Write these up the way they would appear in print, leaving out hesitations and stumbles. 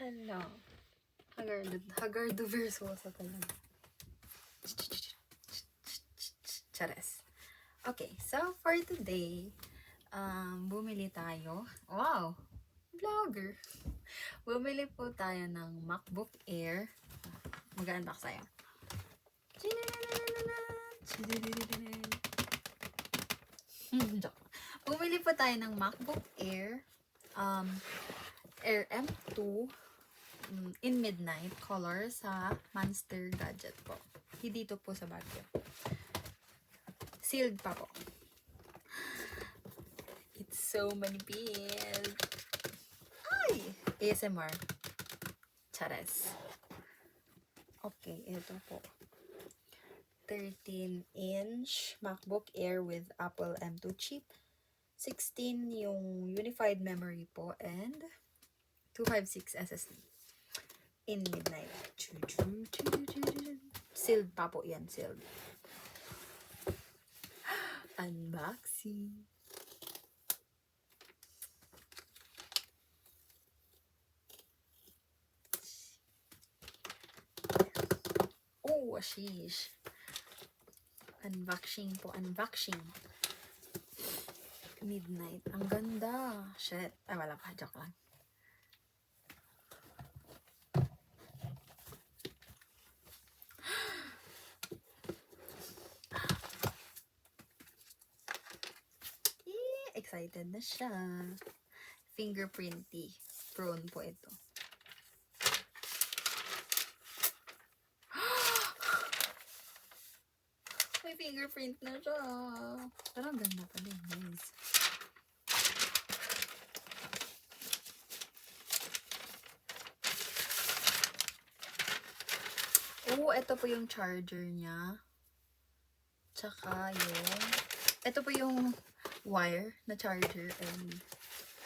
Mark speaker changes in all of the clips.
Speaker 1: Ano? Hagardo Versosa talaga. Chares. Okay, so for today, bumili tayo. Wow! Vlogger! Bumili po tayo ng MacBook Air. Mag-unbox tayo. Bumili po tayo ng MacBook Air. Air M2 in midnight color sa Monster Gadget po. Dito po sa Baguio. Sealed pa po. It's so manipis. Ay! ASMR. Chares. Okay, ito po. 13-inch MacBook Air with Apple M2 chip. 16 yung unified memory po and 256 SSD. In midnight. Sealed pa po yan. Sealed. Unboxing. Oh, sheesh. Unboxing po. Unboxing. Midnight. Ang ganda. Shit. Ay, wala pa. Joke lang. Excited na siya. Fingerprinty. Prone po ito. May fingerprint na siya. Pero ang ganda pa din, guys. Oh, ito po yung charger niya. Tsaka yung... Ito po yung wire na charger and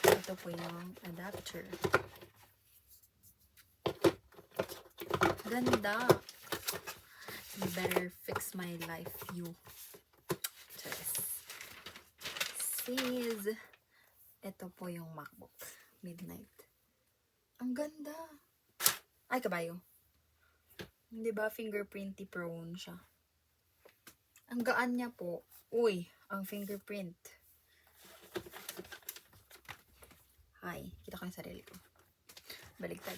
Speaker 1: ito po yung adapter. Ganda. You better fix my life, you. Sis. Ito po yung MacBook. Midnight. Ang ganda. Ay, kabayo. Hindi ba fingerprinty prone siya? Ang gaan niya po. Uy, ang fingerprint. Hi, kita ko yung sarili ko. Baligtad.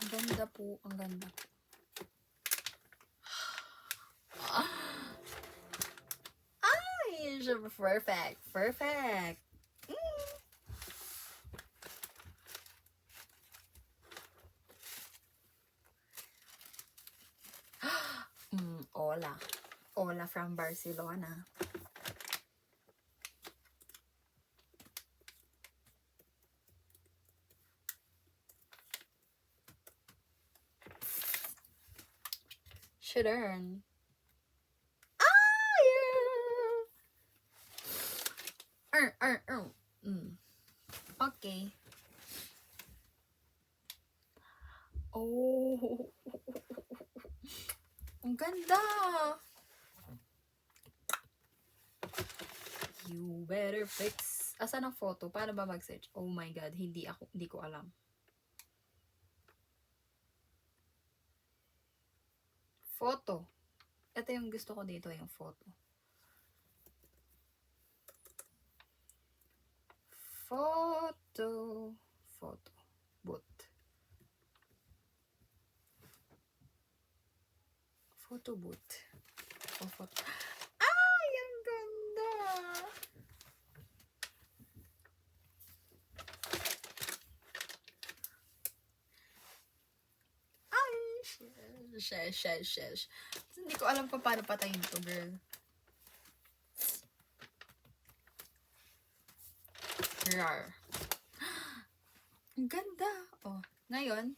Speaker 1: Ang ganda po, ang ganda po. Ay, perfect, perfect. Hola. Hola from Barcelona. Should earn. Ah, yeah. Okay. Oh. Ang ganda. You better fix. Asan ang photo? Paano ba mag-search? Oh my God, hindi ko alam. Photo. Ito yung gusto ko dito, yung photo. Photo. Booth. Photo booth. Oh, photo. Ay, ang ganda. Ay, shesh. Hindi ko alam pa paano patayin to, girl. Rar. Ang ganda. Oh, ngayon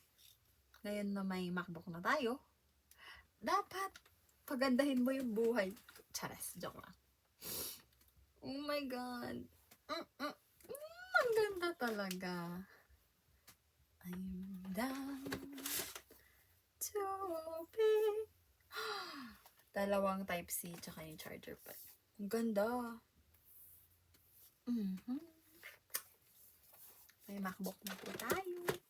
Speaker 1: na may MacBook na tayo, dapat pagandahin mo yung buhay. Charas, joke lang. Oh my God. Ang ganda talaga. I'm down to be. Dalawang Type-C tsaka yung charger pad. Ang ganda. MacBook na po tayo.